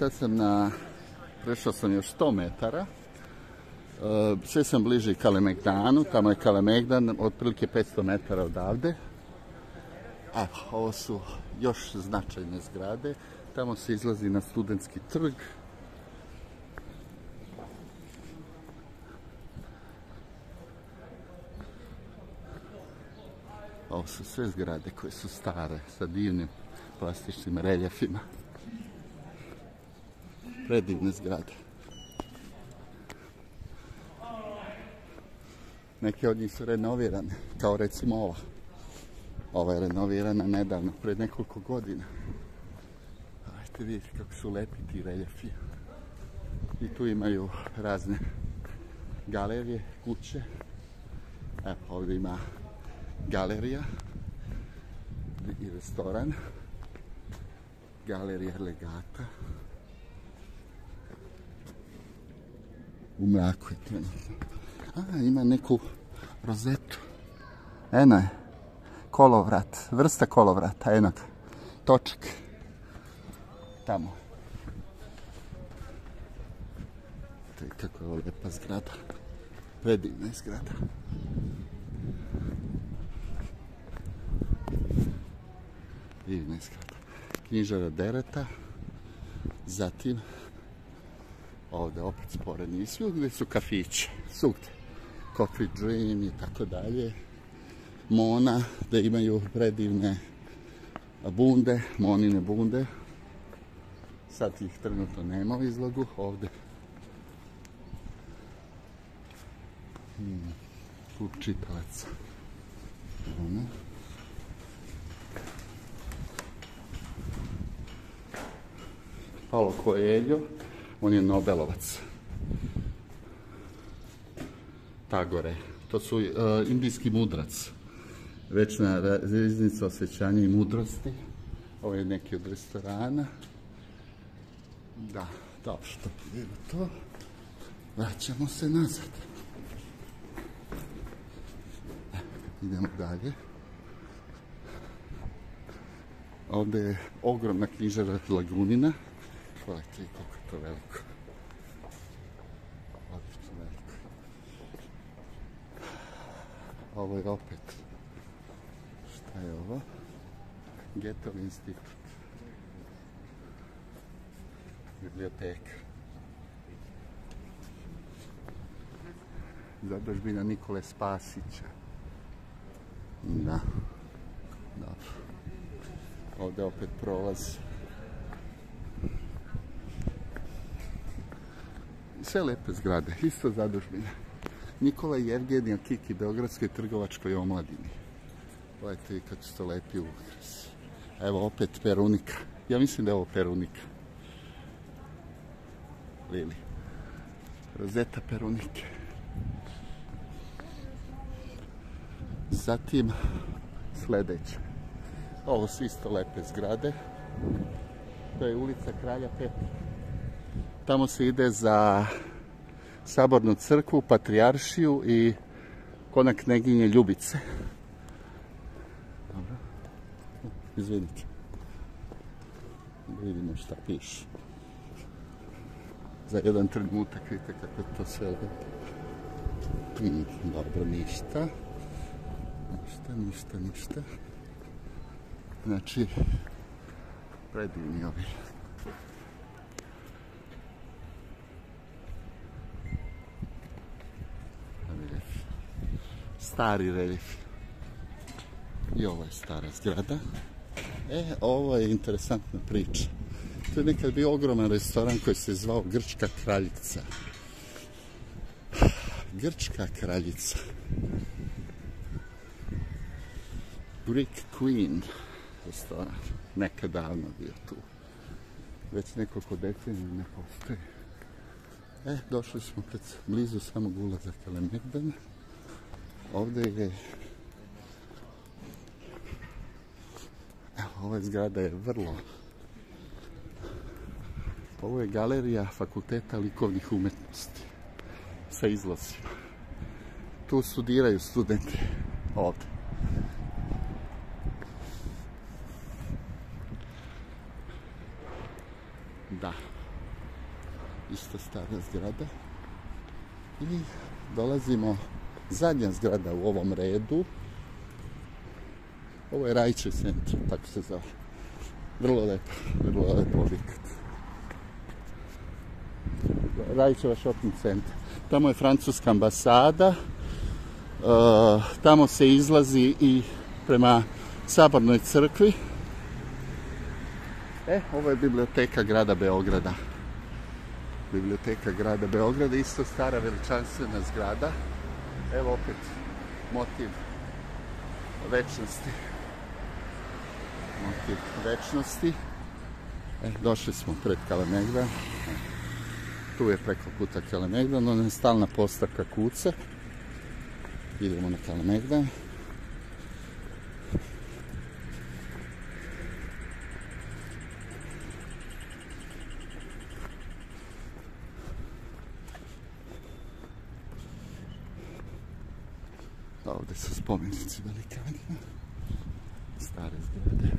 sad sam prešao sam još 100 metara. Sve sam bliži Kalemegdanu, tamo je Kalemegdan, otprilike 500 metara odavde. Evo, ovo su još značajne zgrade. Tamo se izlazi na Studentski trg. Ovo su sve zgrade koje su stare, sa divnim plastičnim reljefima. Predivne zgrade. Neke od njih su renovirane, kao recimo ova. Ova je renovirana nedavno, pred nekoliko godina. Ajte vidite kako su lepi ti reljefi. I tu imaju razne galerije, kuće. Evo, ovdje ima galerija i restoran. Galerija Legata. U mraku je trenutno. Ima neku rozetu. Eno je. Kolovrat. Vrsta kolovrata. Eno ga. Točak. Tamo. Kako je ovo lijepa zgrada. Predivna je zgrada. Divna je zgrada. Knjižara Dereta. Zatim ovdje opet sporeni. I svugdje su kafići. Svugdje. Coffee Dream i tako dalje. Mona, da imaju predivne bunde, monine bunde. Sad ih trenutno nema u izlogu. Ovdje. Klub čitalaca. Paulo Coelho, on je Nobelovac. Tagore, to su indijski mudrac. Večna riznica osjećanja i mudrosti. Ovo je neki od restorana. Da, dobro što je to. Vraćamo se nazad. Idemo dalje. Ovdje je ogromna knjižara Lagunina. Pogledajte kako je to veliko. Odlično veliko. Ovo je opet. Šta je ovo? Goethe institut. Biblioteka. Zadužbina Nikole Spasića. Da. Dobro. Ovdje opet prolaz. Sve lepe zgrade, isto zadužbine. Nikola i Evgenija Kiki, Beogradskoj trgovačkoj omladini. Gledajte vi kako su to lepi ukrasi. Evo opet perunika. Ja mislim da je ovo perunika. Lili. Rozeta perunike. Zatim sljedeće. Ovo su isto lepe zgrade. To je ulica Kralja Petra. Tamo se ide za Sabornu crkvu, Patrijaršiju i kona Kneginje Ljubice. Dobro. Izvidite. Da vidimo šta piše. Za jedan trenutak vidite kako je to sve lepo. Dobro, ništa. Ništa. Znači, predivni ovi. Stari reljef. I ovo je stara zgrada. Ovo je interesantna priča. To je nekad bio ogroman restoran koji se zvao Grčka kraljica. Grčka kraljica. Greek Queen restoran. Nekad davno bio tu. Već nekoliko decenija ne postoji. Došli smo pred blizu samog ulaza Kalemegdana. Ovdje je... Ova zgrada je vrlo... Ovo je galerija Fakulteta likovnih umetnosti. Sa izlazima. Tu studiraju studenti. Ovdje. Da. Isto stara zgrada. I dolazimo, zadnja zgrada u ovom redu. Ovo je Raičev centar, tako se zove. Vrlo lep objekat. Raičeva shopping centar. Tamo je francuska ambasada. Tamo se izlazi i prema Sabornoj crkvi. Ovo je biblioteka grada Beograda. Biblioteka grada Beograda, isto stara veličanstvena zgrada. Evo opet motiv večnosti. Motiv večnosti. Došli smo pred Kalemegdan. Tu je preko puta Kalemegdan, ona je stalna postavka kuca. Idemo na Kalemegdan. Ovdje su spomenici velikanima, stare zgrade.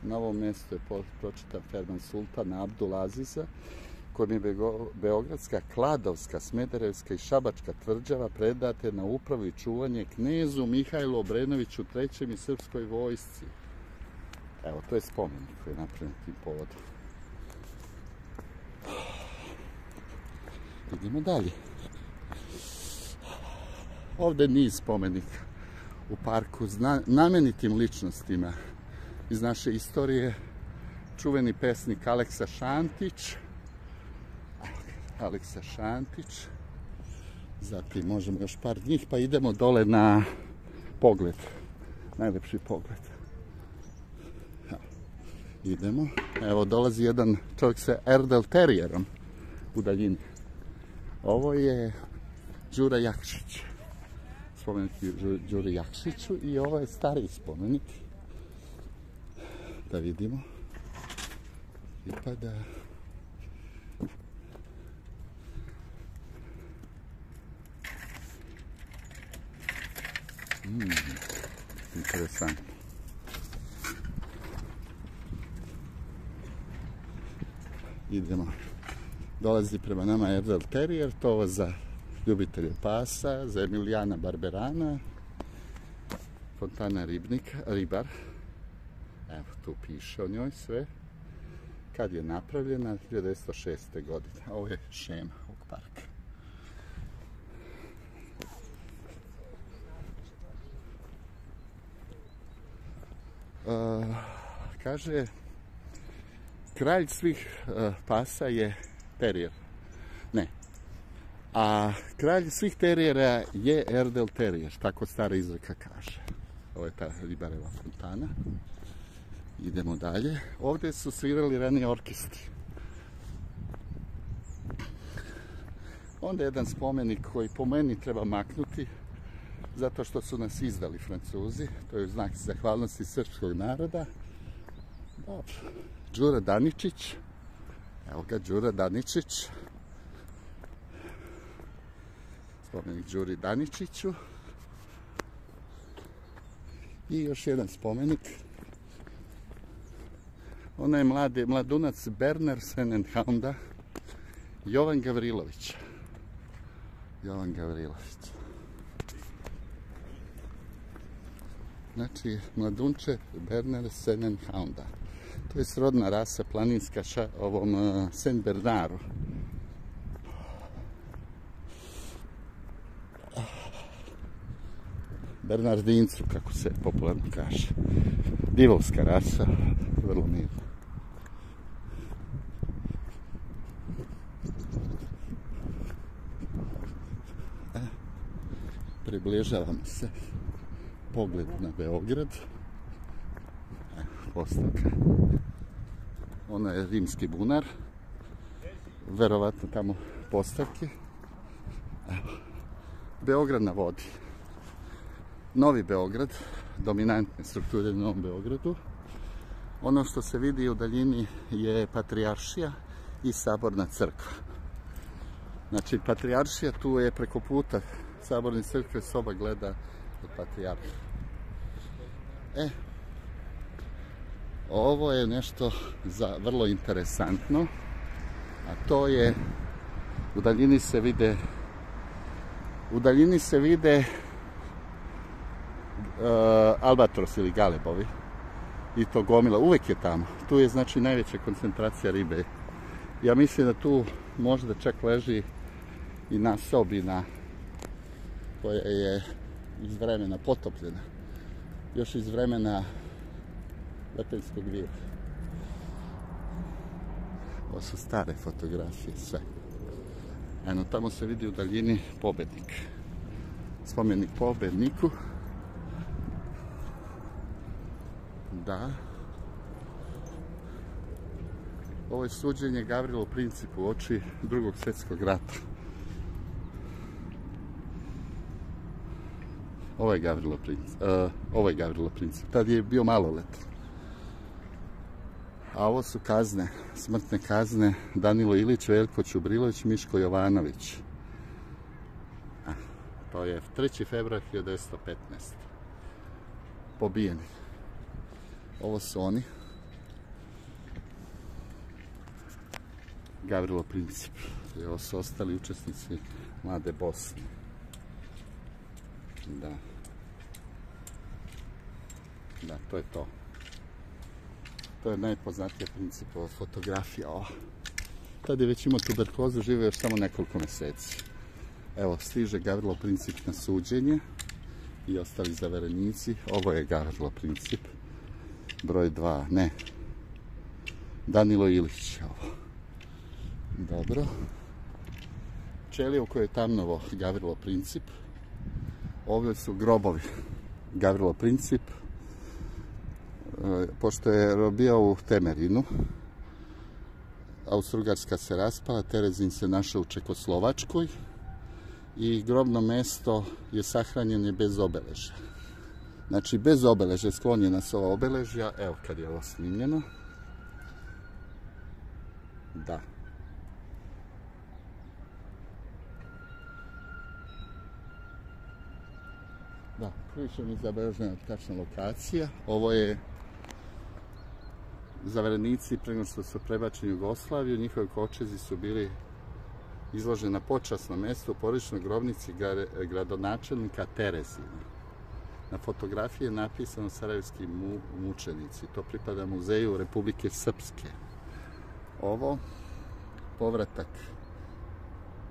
Na ovom mjestu je pročitan Ferman Sultana Abdul Aziza, kojim je Beogradska, Kladovska, Smederevska i Šabačka tvrđava predate na upravu i čuvanje knezu Mihajlu Obrenoviću III. I srpskoj vojsci. Evo, to je spomenik koji je napravljen tim povodom. Idemo dalje. Ovdje je niz spomenika u parku znamenitim ličnostima iz naše istorije. Čuveni pesnik Aleksa Šantić. Zatim možemo još par njih, pa idemo dole na pogled. Najlepši pogled. Idemo. Evo, dolazi jedan čovjek sa Erdel Terrierom u daljini. Ovo je Đura Jakšić. Spomenik Đuri Jakšiću i ovo je stariji spomenik. Da vidimo. I pa da... Interesantno. Idemo. Dolazi prema nama Erdel Terrier, to za ljubitelje pasa, za Emilijana Barberana, Fontana Ribar. Evo, tu piše o njoj sve. Kad je napravljena? 1906. godine. Ovo je šema ovog parka. Kaže, kralj svih pasa je terijer. Ne. A kralj svih terijera je Erdel Terrier, tako stara izreka kaže. Ovo je ta ribareva fontana. Idemo dalje. Ovdje su svirali ranije orkestri. Onda je jedan spomenik koji po meni treba maknuti, zato što su nas izdali Francuzi. To je znak zahvalnosti srpskog naroda. Dobro. Đura Daničić. Evo ga, Đura Daničić. Spomenik Đuri Daničiću. I još jedan spomenik. Ona je mladunac Berner Senenhounda, Jovan Gavrilović. Znači, mladunče Berner Senenhounda. To je srodna rasa planinska ovom Saint Bernaru. Bernardincu, kako se popularno kaže. Divovska rasa, vrlo mirna. Približavamo se. Pogled na Beograd. Postavka. Ona je rimski bunar. verovatno tamo postavke. Evo. Beograd na vodi. Novi Beograd, dominantne strukture u Novom Beogradu. Ono što se vidi u daljini je Patrijaršija i Saborna crkva. Znači, Patrijaršija tu je preko puta Saborne crkve, soba gleda od Patrijarha. Ovo je nešto vrlo interesantno, a to je u daljini se vide albatros ili galebovi i to gomila, uvijek je tamo. Tu je znači najveća koncentracija ribe. Ja mislim da tu možda čak leži i naseobina koja je iz vremena potopljena, još iz vremena Lepenskog vira. Ovo su stare fotografije, sve. Eno, tamo se vidi u daljini pobednik. Spomenik pobedniku. Da. Ovo je suđenje Gavrilo Principu uoči Drugog svjetskog rata. Ovo je Gavrilo Princip. Tad je bio maloletan. A ovo su kazne, smrtne kazne Danilo Ilić, Veljko Čubrilović, Miško Jovanović. To je 3. februar 1915. Pobijeni. Ovo su oni. Gavrilo Princip. I ovo su ostali učesnici Mlade Bosne. Da. Da, to je to. To je najpoznatija Principova fotografija. Tad je već imao tuberkulozu, živio još samo nekoliko mjeseci. Evo, stiže Gavrilo Princip na suđenje i ostali zaverenici. Ovo je Gavrilo Princip. Broj 2, ne. Danilo Ilić. Ovo. Dobro. Čelije u kojoj je tamnovo Gavrilo Princip. Ovdje su grobovi Gavrilo Princip. Pošto je robijao u Temerinu, Austro-Ugarska se raspala, Terezin se našao u Čekoslovačkoj i grobno mesto je sahranjeno bez obeležja. Znači, bez obeležja, sklonjena su ova obeležja, evo kad je ovo snimljeno. Da. Da, prilično mi zabeležena tačna lokacija. Ovo je zaverenici prije nego što su prebačeni u Jugoslaviju, njihovi kočezi su bili izloženi na počasnom mjestu u porodičnoj grobnici gradonačelnika Terezina. Na fotografiji je napisano Sarajevski mučenici. To pripada Muzeju Republike Srpske. Ovo, povratak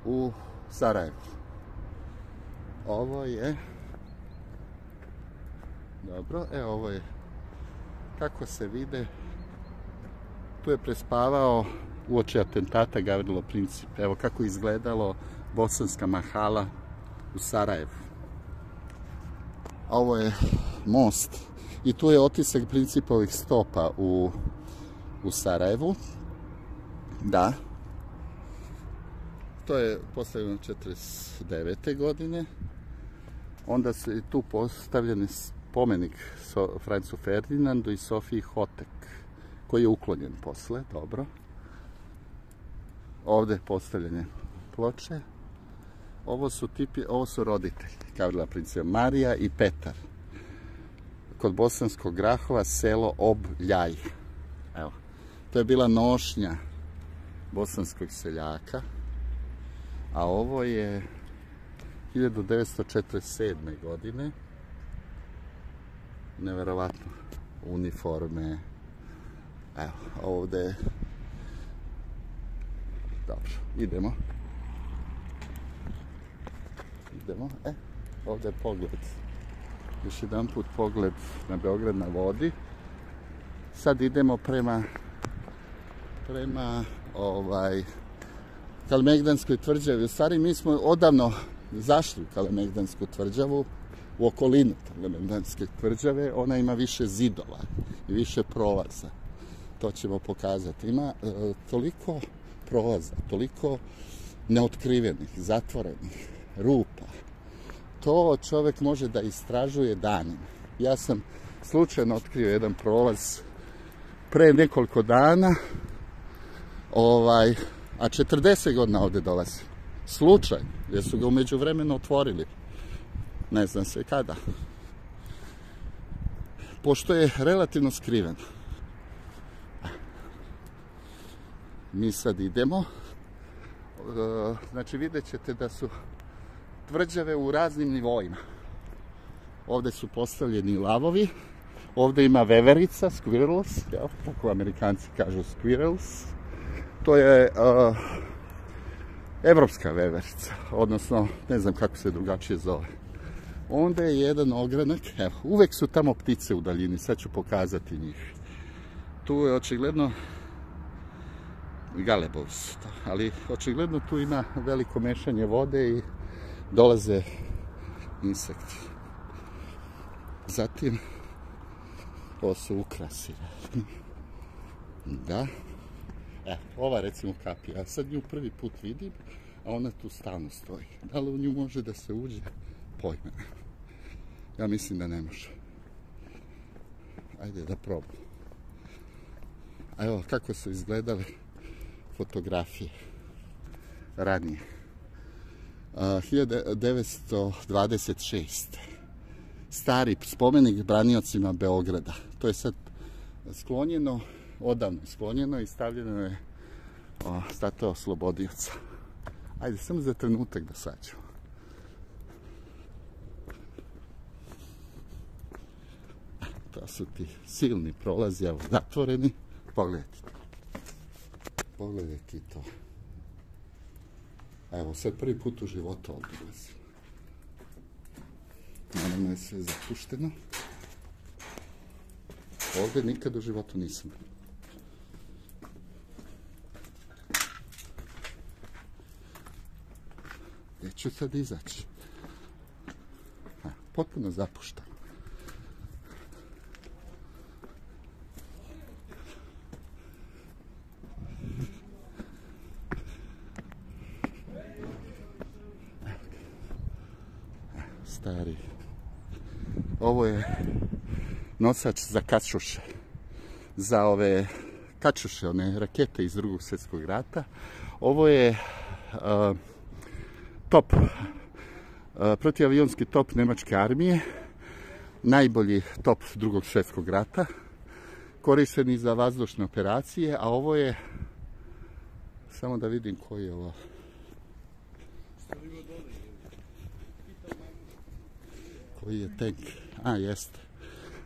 u Sarajevo. Ovo je... Dobro, evo ovo je kako se vide. Tu je prespavao uoči atentata Gavrilo Princip. Evo kako je izgledalo bosanska mahala u Sarajevu. A ovo je most. I tu je otisak Principovih stopa u Sarajevu. Da. To je postavljeno 1949. godine. Onda su i tu postavljeni spomenik Francu Ferdinandu i Sofiji Hotek, koji je uklonjen posle, dobro. Ovdje je postavljene ploče. Ovo su roditelji Gavrila Principa, Marija i Petar. Kod Bosanskog Grahova, selo Obljaj. Evo, to je bila nošnja bosanskog seljaka, a ovo je 1947. godine. Neverovatno. Uniforme. Evo, ovdje je... Dobro, idemo. Ovdje je pogled. Još jedan put pogled na Beograd na vodi. Sad idemo prema Kalemegdanskoj tvrđavi. U stvari mi smo odavno zašli u Kalemegdansku tvrđavu, u okolinu Kalemegdanske tvrđave. Ona ima više zidova i više prolaza. To ćemo pokazati. Ima toliko prolaza, toliko neotkrivenih, zatvorenih, rupa. To čovjek može da istražuje danima. Ja sam slučajno otkrio jedan prolaz pre nekoliko dana, a 40 godina ovdje dolazim. Slučajno, jer su ga u međuvremenu otvorili. Ne znam se kada. Pošto je relativno skriven. Mi sad idemo. Znači vidjet ćete da su tvrđave u raznim nivoima. Ovdje su postavljeni lavovi. Ovdje ima veverica, squirrels, tako Amerikanci kažu squirrels. To je evropska veverica, odnosno ne znam kako se drugačije zove. Onda je jedan ogranak, evo, uvek su tamo ptice u daljini, sad ću pokazati njih. Tu je očigledno galebovs, ali očigledno tu ima veliko mešanje vode i dolaze insekti. Zatim, ovo su ukrasi. Da. Ova recimo kapija, ja sad nju prvi put vidim, a ona tu stalno stoji. Da li u nju može da se uđe? Pojma. Ja mislim da ne može. Ajde da probam. A evo kako su izgledale fotografije ranije. 1926. Stari spomenik braniocima Beograda. To je sad sklonjeno, odavno sklonjeno i stavljeno je statua oslobodioca. Ajde, samo za trenutak da sađemo. To su ti silni prolazi, evo, zatvoreni. Pogledajte. Pogledajte to. Evo, sad prvi put u životu ovdje ulazim. Naravno je sve zapušteno. Ovdje nikad u životu nisam. Gdje ću sad izaći? Potpuno zapušteno. Stari. Ovo je nosač za kačuše. Za ove kačuše, one rakete iz Drugog svjetskog rata. Ovo je top, protivavionski top nemačke armije. Najbolji top Drugog svjetskog rata. Korišteni za vazdušne operacije, a ovo je, samo da vidim koji je ovo. Koji je tank? Jeste.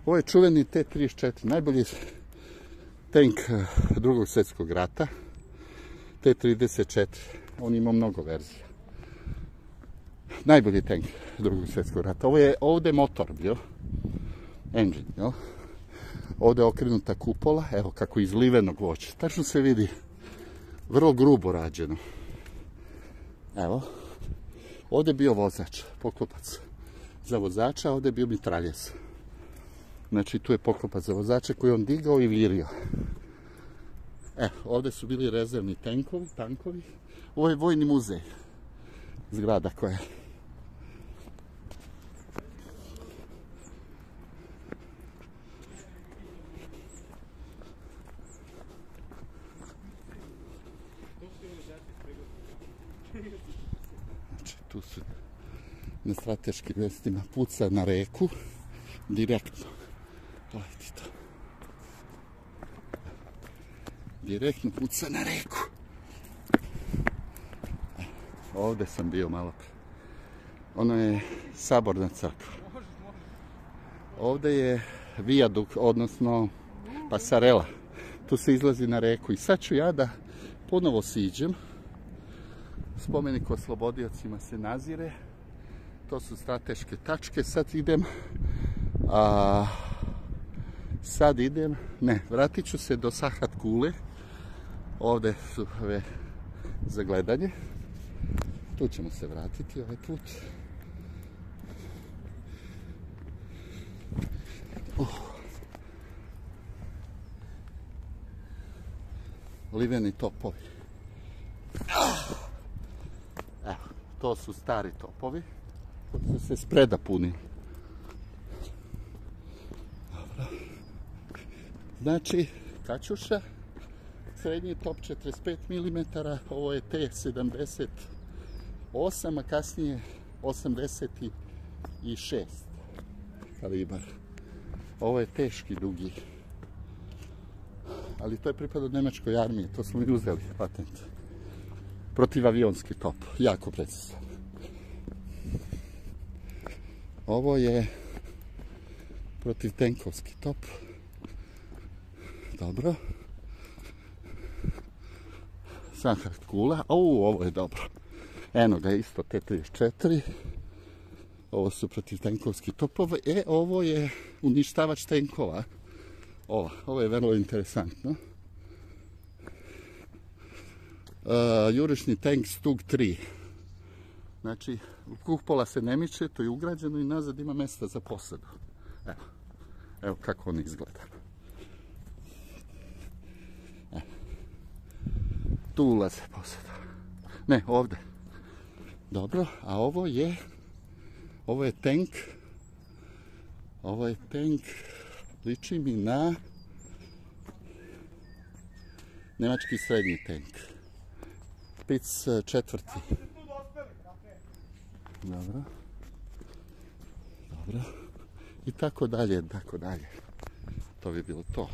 Ovo je čuveni T-34, najbolji tank Drugog svjetskog rata. T-34, on ima mnogo verzija. Najbolji tank Drugog svjetskog rata. Ovo je ovdje motor bio, engine, jel? Ovdje je okrenuta kupola, evo kako izlivenog voća. Tačno se vidi, vrlo grubo rađeno. Evo, ovdje je bio vozač, poklopac za vozača, ovdje je bio mitraljez. Znači tu je poklopac za vozača koji on digao i virio. Ovdje su bili rezervni tankovi. Ovo je vojni muzej. Zgrada koja je. Znači tu su na strateškim mjestima puca na reku. Direktno. Gledajte to. Direktno puca na reku. Ovdje sam bio malo. Ono je saborna crkva. Ovdje je vijaduk, odnosno pasarela. Tu se izlazi na reku. I sad ću ja da ponovo siđem. Spomenik oslobodiocima se nazire. To su strateške tačke. Vratit ću se do Sahat Kule. Ovdje su ove za gledanje. Tu ćemo se vratiti ovaj put. Liveni topovi. Evo, to su stari topovi koji su se spreda punili. Dobro. Znači, kaćuša, srednji top 45 mm, ovo je T78, a kasnije 86 kalibar. Ovo je teški dugi, ali to je pripada od Njemačkoj armiji, to smo mi uzeli patent. Protivavionski top, jako precizan. Ovo je protivtenkovski top. Dobro. Sanhart kula. Ovo je dobro. Eno ga isto T34. Ovo su protivtenkovski topovi. Ovo je uništavač tenkova. Ovo je vrlo interesantno. Jurišni tank Stug 3. Znači, kupola se ne miče, to je ugrađeno i nazad ima mjesta za posadu. Evo kako on izgleda. Tu ulaze posada. Ne, ovdje. Dobro, a ovo je tank. Ovo je tank, liči mi na njemački srednji tank. Pic 4. Dobro. Dobro. I tako dalje, tako dalje. To bi bilo to.